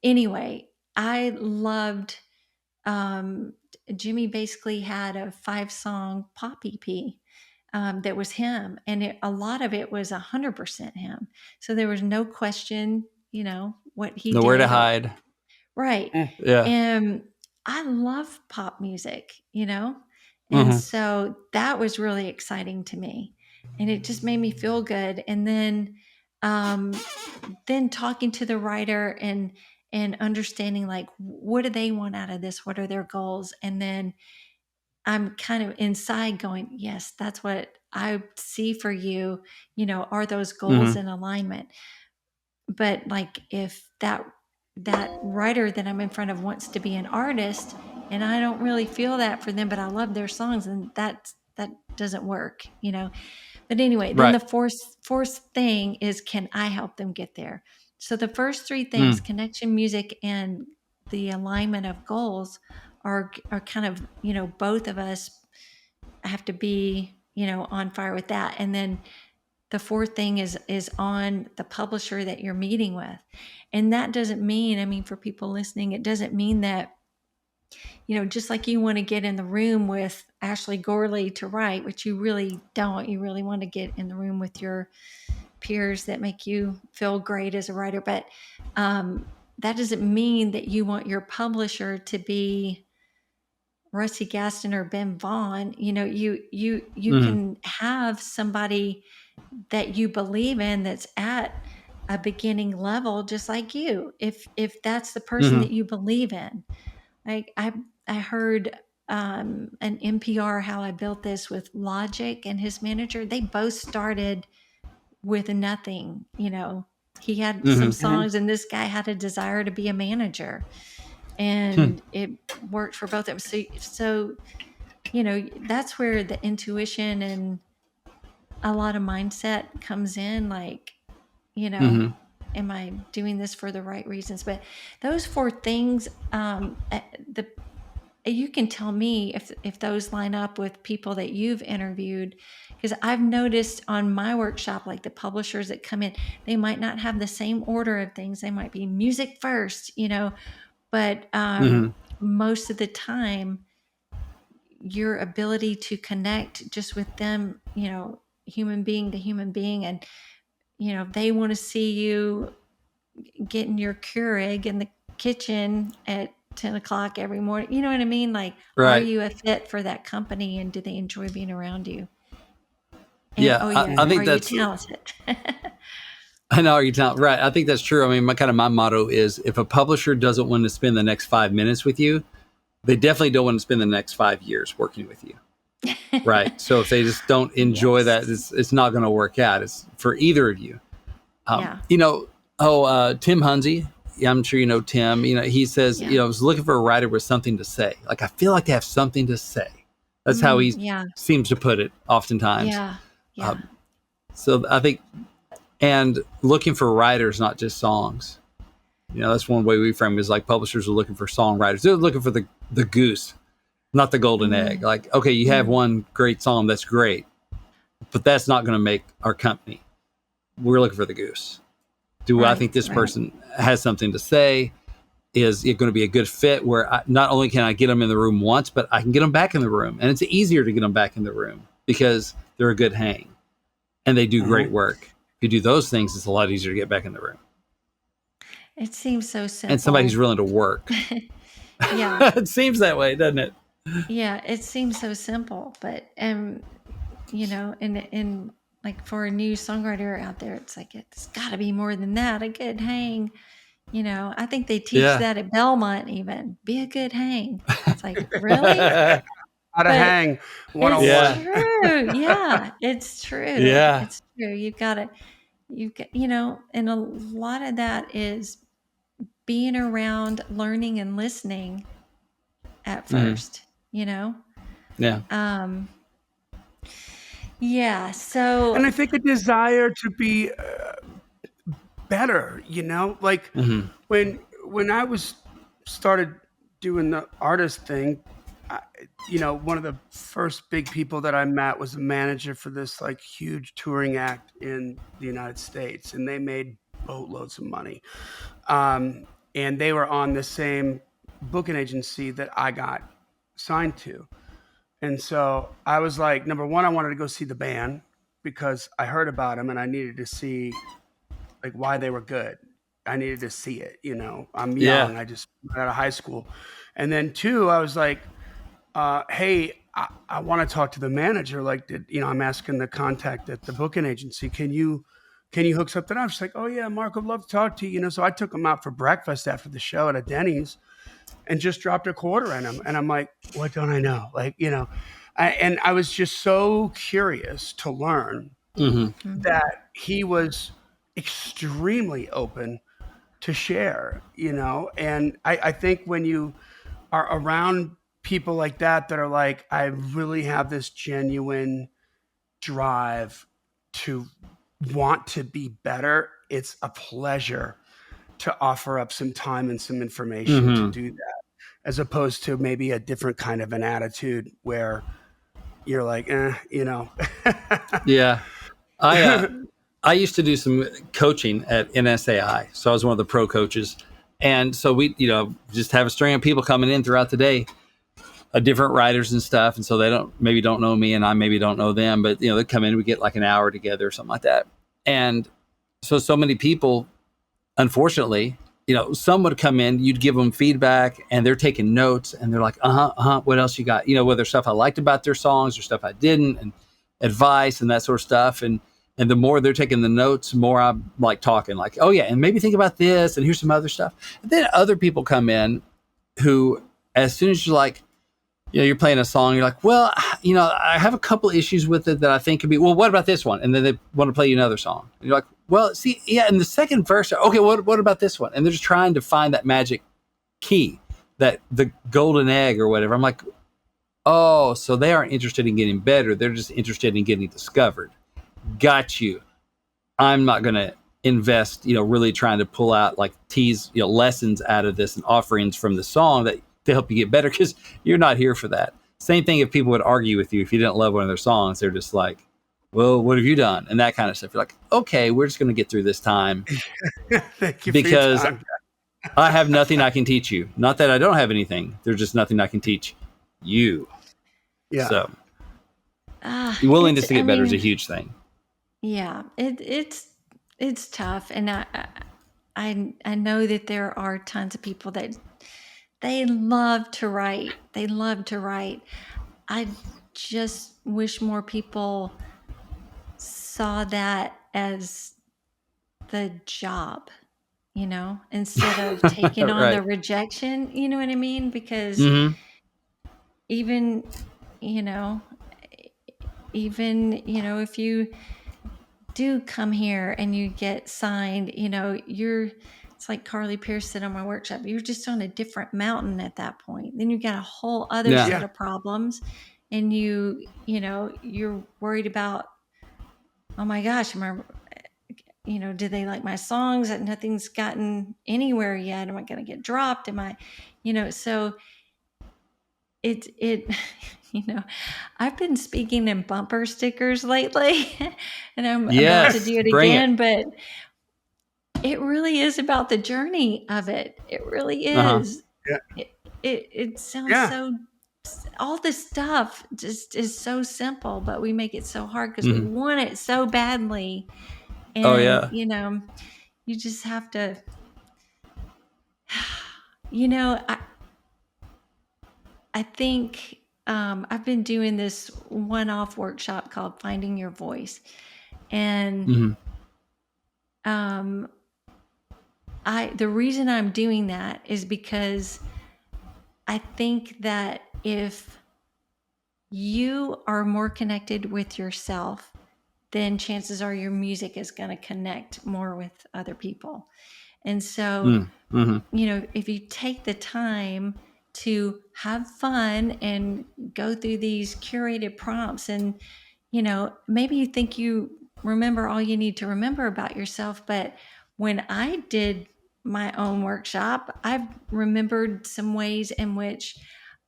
anyway, I loved, um, Jimmy basically had a 5-song pop EP, that was him. And a lot of it was 100% him. So there was no question, what he Nowhere to did or hide. right. Yeah. And I love pop music, and so that was really exciting to me. And it just made me feel good. And then talking to the writer and understanding, like, what do they want out of this? What are their goals? And then I'm kind of inside going, yes, that's what I see for you. Are those goals in alignment? But like, if that writer that I'm in front of wants to be an artist and I don't really feel that for them, but I love their songs, and that doesn't work. But anyway, then Right. the fourth thing is, can I help them get there? So the first three things, connection, music, and the alignment of goals, are kind of, both of us have to be, on fire with that. And then the fourth thing is on the publisher that you're meeting with. And that doesn't mean, for people listening, it doesn't mean that, just like you want to get in the room with Ashley Gorley to write, which you really don't. You really want to get in the room with your peers that make you feel great as a writer. But that doesn't mean that you want your publisher to be Rusty Gaston or Ben Vaughn. You can have somebody that you believe in that's at a beginning level, just like you, if that's the person that you believe in. Like, I heard an NPR How I Built This with Logic and his manager. They both started with nothing. He had some songs, and this guy had a desire to be a manager, and it worked for both of them. So that's where the intuition and a lot of mindset comes in. Like, am I doing this for the right reasons? But those four things, you can tell me if those line up with people that you've interviewed, because I've noticed on my workshop, like the publishers that come in, they might not have the same order of things. They might be music first, but most of the time, your ability to connect just with them, human being to human being, and they want to see you getting your Keurig in the kitchen at 10 o'clock every morning. You know what I mean? Like, Right. are you a fit for that company, and do they enjoy being around you? And, Yeah, I think are you that's talented? I know you're talented. Right. I think that's true. My motto is, if a publisher doesn't want to spend the next 5 minutes with you, they definitely don't want to spend the next 5 years working with you. Right. So if they just don't enjoy that, it's not going to work out. It's for either of you. Tim Hunzy, I'm sure you know Tim. He says, I was looking for a writer with something to say. Like, I feel like they have something to say. That's how he seems to put it oftentimes. Yeah. So I think, and looking for writers, not just songs. That's one way we frame it, is like, publishers are looking for songwriters. They're looking for the goose, not the golden egg. Like, okay, you have one great song, that's great, but that's not going to make our company. We're looking for the goose. I think this person has something to say? Is it going to be a good fit, where not only can I get them in the room once, but I can get them back in the room? And it's easier to get them back in the room because they're a good hang and they do great work. If you do those things, it's a lot easier to get back in the room. It seems so simple. And somebody who's willing to work. Yeah. It seems that way, doesn't it? Yeah, it seems so simple, but and like, for a new songwriter out there, it's like, it's got to be more than that. A good hang, I think they teach that at Belmont. Even be a good hang. It's like, really? How to hang 101. It's true. Yeah, it's true. Yeah, it's true. You've got, and a lot of that is being around, learning, and listening at first. Yeah. Yeah. So, and I think a desire to be better, like when I started doing the artist thing, one of the first big people that I met was a manager for this like huge touring act in the United States, and they made boatloads of money. And they were on the same booking agency that I got signed to. And so I was like, number one, I wanted to go see the band because I heard about them and I needed to see like why they were good. I needed to see it. I'm young. I just got out of high school. And then two, I was like, hey, I want to talk to the manager. Like, I'm asking the contact at the booking agency. Can you hook something up? She's like, oh yeah, Mark, I'd love to talk to you. So I took him out for breakfast after the show at a Denny's and just dropped a quarter in him. And I'm like, what don't I know? Like, and I was just so curious to learn that he was extremely open to share, and I think when you are around people like that are like, I really have this genuine drive to want to be better, it's a pleasure to offer up some time and some information to do that, as opposed to maybe a different kind of an attitude where you're like, Yeah. I used to do some coaching at NSAI. So I was one of the pro coaches. And so we, just have a string of people coming in throughout the day, different writers and stuff. And so they don't know me and I maybe don't know them, but they come in, we get like an hour together or something like that. And so many people, unfortunately, some would come in, you'd give them feedback and they're taking notes and they're like, what else you got? Whether stuff I liked about their songs or stuff I didn't, and advice and that sort of stuff. And the more they're taking the notes, the more I'm like talking like, oh yeah, and maybe think about this and here's some other stuff. And then other people come in who, as soon as you're like, you're playing a song, you're like, well, I have a couple issues with it that I think could be, well, what about this one? And then they want to play you another song. And you're like, well, see, yeah, in the second verse, okay, what about this one? And they're just trying to find that magic key, that the golden egg or whatever. I'm like, oh, so they aren't interested in getting better. They're just interested in getting discovered. Got you. I'm not going to invest, really trying to pull out like tease, lessons out of this and offerings from the song that to help you get better, because you're not here for that. Same thing if people would argue with you if you didn't love one of their songs. They're just like, well, what have you done? And that kind of stuff. You're like, okay, we're just going to get through this time. Thank you because for your time. I have nothing I can teach you. Not that I don't have anything. There's just nothing I can teach you. Yeah. So willingness to get better is a huge thing. Yeah, it's tough, and I know that there are tons of people that they love to write. They love to write. I just wish more people saw that as the job, instead of taking on Right. the rejection. You know what I mean? Because even if you do come here and you get signed, it's like Carly Pierce said on my workshop, you're just on a different mountain at that point. Then you got a whole other set of problems, and you're worried about, oh my gosh, do they like my songs? That nothing's gotten anywhere yet. Am I going to get dropped? Am I, so it I've been speaking in bumper stickers lately, and I'm about to do it again, but it really is about the journey of it. It really is. Yeah. It sounds so, all this stuff just is so simple, but we make it so hard because we want it so badly. And, you just have to, I think I've been doing this one-off workshop called Finding Your Voice. And the reason I'm doing that is because I think that if you are more connected with yourself, then chances are your music is going to connect more with other people. And so, if you take the time to have fun and go through these curated prompts, and, maybe you think you remember all you need to remember about yourself, but when I did my own workshop, I've remembered some ways in which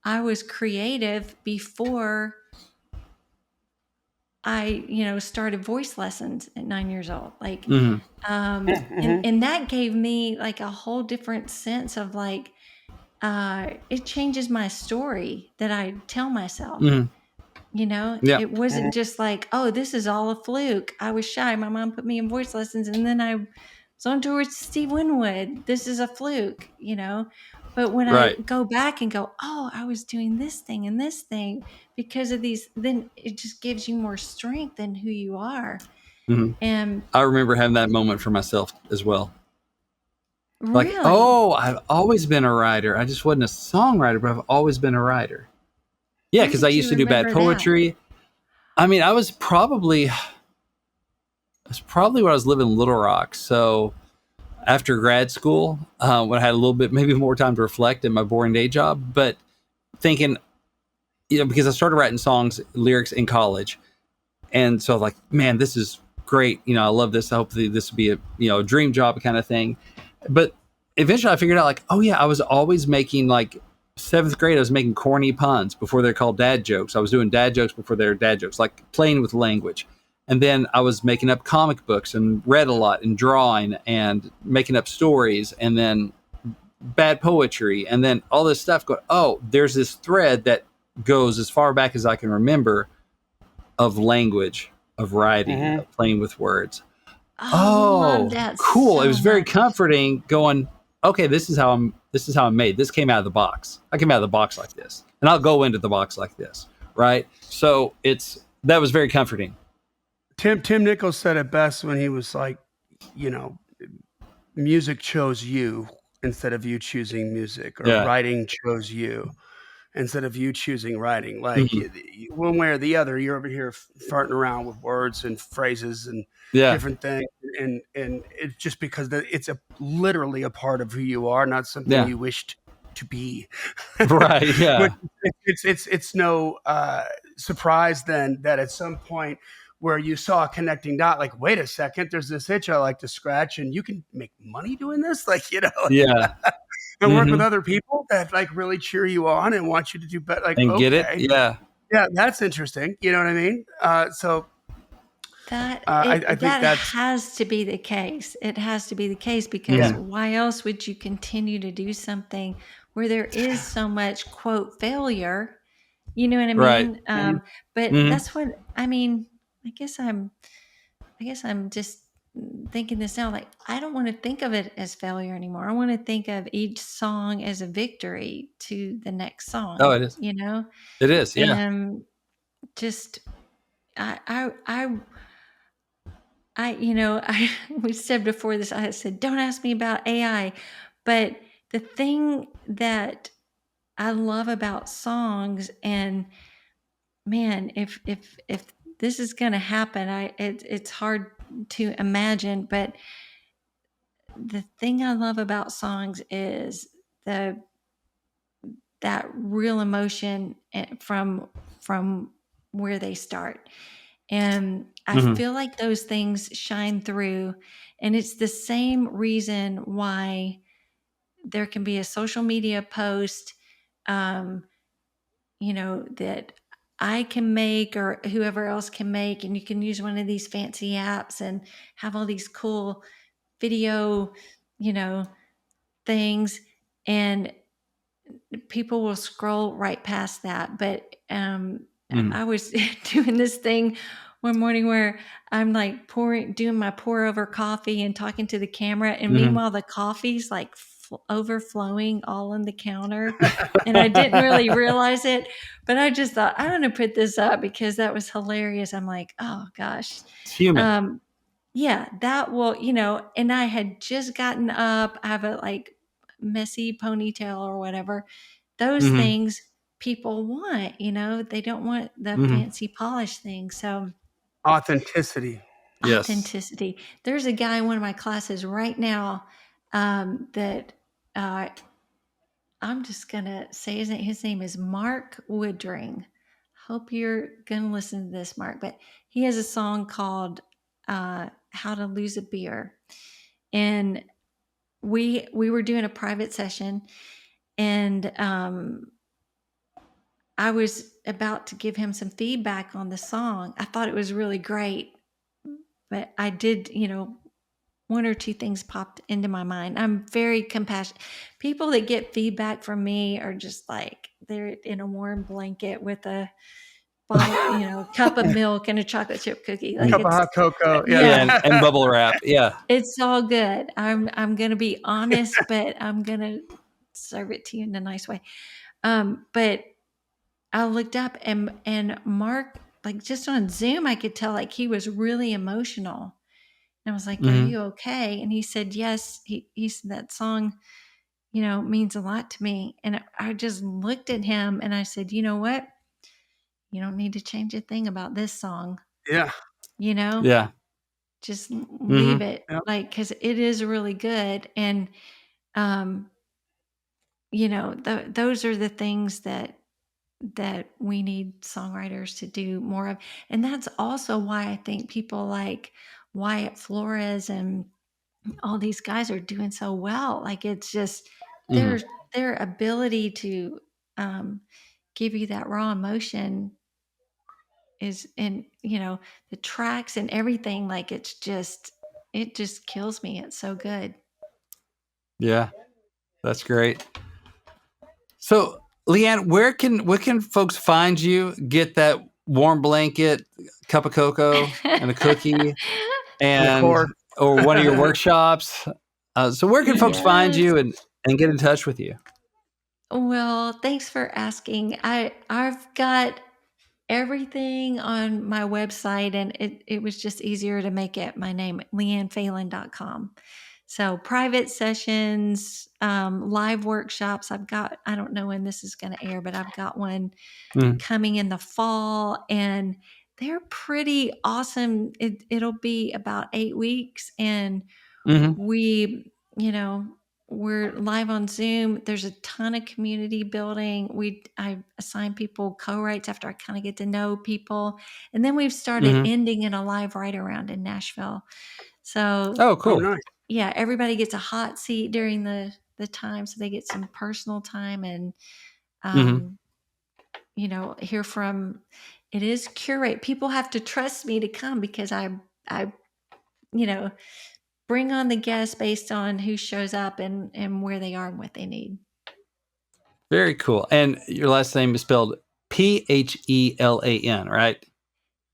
I was creative before I, started voice lessons at 9 years old. Like, Mm-hmm. and that gave me like a whole different sense of like, it changes my story that I tell myself. Mm-hmm. Yeah. It wasn't just like, oh, this is all a fluke. I was shy. My mom put me in voice lessons and then I was on tour with Steve Winwood. This is a fluke, But when I Right. go back and go, oh, I was doing this thing and this thing because of these, then it just gives you more strength in who you are. Mm-hmm. And I remember having that moment for myself as well. Like, really, oh, I've always been a writer. I just wasn't a songwriter, but I've always been a writer. Yeah, when because I did you used to do bad remember that? poetry. I mean, I was probably when I was living in Little Rock. So after grad school, when I had a little bit, maybe more time to reflect in my boring day job, but thinking, because I started writing songs, lyrics in college. And so like, man, this is great. I love this. I hope this would be a dream job kind of thing. But eventually I figured out like, oh yeah, I was always making like 7th grade. I was making corny puns before they're called dad jokes. I was doing dad jokes before they were dad jokes, like playing with language. And then I was making up comic books and read a lot and drawing and making up stories and then bad poetry and then all this stuff. Oh, there's this thread that goes as far back as I can remember of language, of writing, of playing with words. Oh, I love Oh, that cool. It so was very much. comforting going, okay, this is how I'm made. This came out of the box. I came out of the box like this. And I'll go into the box like this. Right. So that was very comforting. Tim Nichols said it best when he was like, music chose you instead of you choosing music, or Yeah. writing chose you instead of you choosing writing. Like Mm-hmm. one way or the other, you're over here farting around with words and phrases and Yeah. different things, and it's just because it's literally a part of who you are, not something Yeah. you wished to be. Right. Yeah. It's no surprise then that at some point where you saw a connecting dot, like, wait a second, there's this itch I like to scratch, and you can make money doing this, like, Yeah. and work with Mm-hmm. other people that like really cheer you on and want you to do better. Like, And get it. okay, Yeah. yeah, that's interesting. You know what I mean? So I think That that's has to be the case. It has to be the case because Yeah. why else would you continue to do something where there is so much quote failure? You know what I Right. mean? But Mm-hmm. that's what I mean. I guess I'm just thinking this now. Like I don't want to think of it as failure anymore. I want to think of each song as a victory to the next Oh, song. it is. You know, It is. Yeah. and just I we said before this, I said, don't ask me about AI. But the thing that I love about songs, and man, if this is going to happen, it's hard to imagine. But the thing I love about songs is that real emotion from where they start. And I Mm-hmm. feel like those things shine through. And it's the same reason why there can be a social media post, um, that I can make or whoever else can make. And you can use one of these fancy apps and have all these cool video, things. And people will scroll right past that. But Mm-hmm. I was doing this thing one morning where I'm like doing my pour over coffee and talking to the camera. And Mm-hmm. meanwhile, the coffee's like overflowing all on the counter. And I didn't really realize it, but I just thought, I'm going to put this up because that was hilarious. I'm like, oh gosh. It's human. Yeah, that will, and I had just gotten up. I have a like messy ponytail or whatever. Those Mm-hmm. things people want, they don't want the Mm-hmm. fancy polished thing. So authenticity. Yes. authenticity. There's a guy in one of my classes right now that I'm just going to say his name is Mark Woodring. Hope you're going to listen to this, Mark. But he has a song called How to Lose a Beer. And we were doing a private session, and I was about to give him some feedback on the song. I thought it was really great, but I did, one or two things popped into my mind. I'm very compassionate. People that get feedback from me are just like they're in a warm blanket with a bottle, cup of milk and a chocolate chip cookie. Like Cup of hot cocoa. yeah, and bubble wrap. Yeah. it's all good. I'm gonna be honest, but I'm gonna serve it to you in a nice way. But I looked up and Mark, like just on Zoom, I could tell like he was really emotional. And I was like, "Are Mhm. you okay?" And he said, "Yes." He said that song, means a lot to me. And I just looked at him and I said, "You know what? You don't need to change a thing about this song. Yeah. Yeah. Just Mm-hmm. leave it, Yep. like because it is really good." And um, those are the things that we need songwriters to do more of. And that's also why I think people like Wyatt Flores and all these guys are doing so well. Like it's just Mhm. their ability to um, give you that raw emotion is, and the tracks and everything. Like it just kills me. It's so good. Yeah. That's great. So, LeAnn, where can folks find you? Get that warm blanket, cup of cocoa, and a cookie, And the and cord. or one of your workshops. So, where can folks find Yes. you and get in touch with you? Well, thanks for asking. I've got everything on my website, and it was just easier to make it my name, LeAnnPhelan.com. So private sessions, live workshops. I don't know when this is going to air, but I've got one Mm-hmm. coming in the fall, and they're pretty awesome. It'll be about 8 weeks, and Mm-hmm. we, we're live on Zoom. There's a ton of community building. I assign people co-writes after I kind of get to know people. And then we've started Mm-hmm. ending in a live write around in Nashville. So Oh, Oh, cool. nice. yeah, everybody gets a hot seat during the time. So they get some personal time and, Mm-hmm. hear from, it is curate. People have to trust me to come because I, bring on the guests based on who shows up and where they are and what they need. Very cool. And your last name is spelled Phelan, right?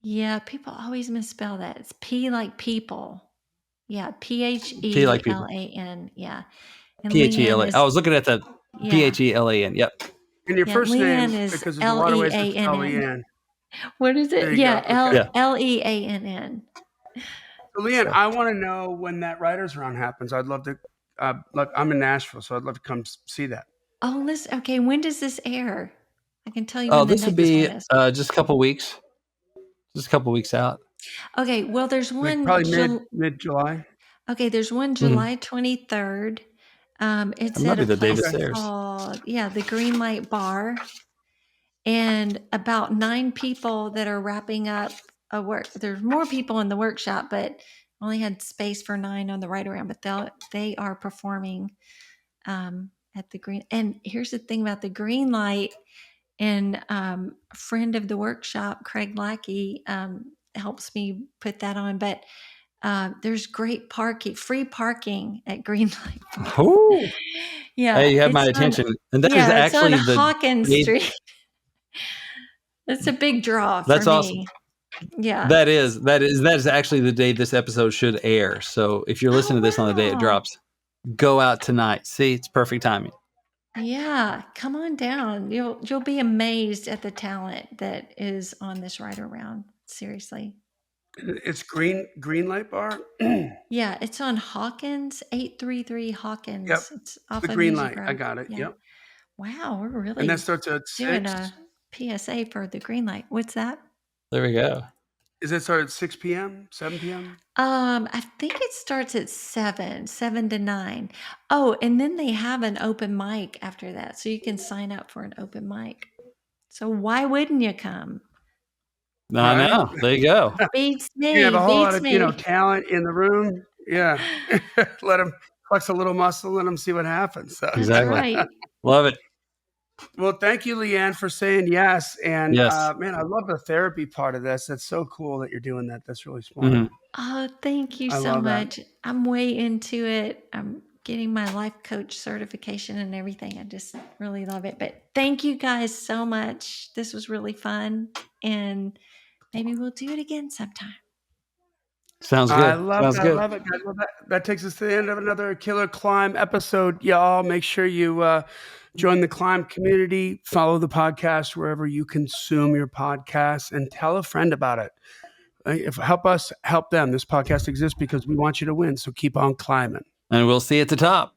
Yeah, people always misspell that. It's P like people. Yeah, P like people. Phelan. Yeah. And LeAnn Phela. I is, was looking at the yeah. Phelan. Yep. And your Yeah, first LeAnn name, is because there's a lot of ways to spell LeAnn. LeAnn. What is There it? you Yeah, go. Okay. Yeah. LeAnn. So, LeAnn, So, I want to know when that writers round happens. I'd love to. Look, I'm in Nashville, so I'd love to come see that. Oh, listen. Okay, when does this air? I can tell you when the this would next be one is. just a couple weeks. Just a couple weeks out. Okay, well, there's Like one. probably mid July. Okay, there's one Mm-hmm. July 23rd. It's That might at be a the day place this airs. called, the Green Light Bar. And about 9 people that are wrapping up a work. There's more people in the workshop, but only had space for 9 on the write around. But they are performing at the Green. And here's the thing about the Green Light. And a friend of the workshop, Craig Lackey, helps me put that on. But there's great free parking at Green Light Bar. Oh, Yeah, hey, you have my it's on. attention. And that is Yeah, it's on actually the Hawkins day. Street. It's a big draw for That's awesome. me. Yeah. That is actually the day this episode should air. So if you're listening to this on the day it wow. drops, go out tonight. See, it's perfect timing. Yeah, come on down. You'll be amazed at the talent that is on this writer round. Seriously. It's Green Light Bar. Yeah, it's on Hawkins, 833 Hawkins. Yep. It's off The of Green Music Light. I Road. got it. Yeah. Yep. Wow, we're And really that starts at doing 6. a PSA for the Green Light. What's that? There we go. Is it start at 6 p.m., 7 p.m.? I think it starts at 7 to 9. Oh, and then they have an open mic after that. So you can sign up for an open mic. So why wouldn't you come? I Right? know. There you go. Beats You have me. a whole lot Beats of me. talent in the room. Yeah. Let them flex a little muscle. Let them see what happens. So. That's Exactly. right. Love it. Well, thank you, LeAnn, for saying yes. And Yes. man, I love the therapy part of this. That's so cool that you're doing that. That's really smart. Mhm. Oh, thank you I so love that. much. I'm way into it. I'm getting my life coach certification and everything. I just really love it. But thank you guys so much. This was really fun. And maybe we'll do it again sometime. Sounds I good. love it. Sounds I good. love it, guys. Well, that takes us to the end of another Killer Climb episode. Y'all make sure you join the Climb community, follow the podcast wherever you consume your podcasts, and tell a friend about it. If help us help them. This podcast exists because we want you to win. So keep on climbing. And we'll see you at the top.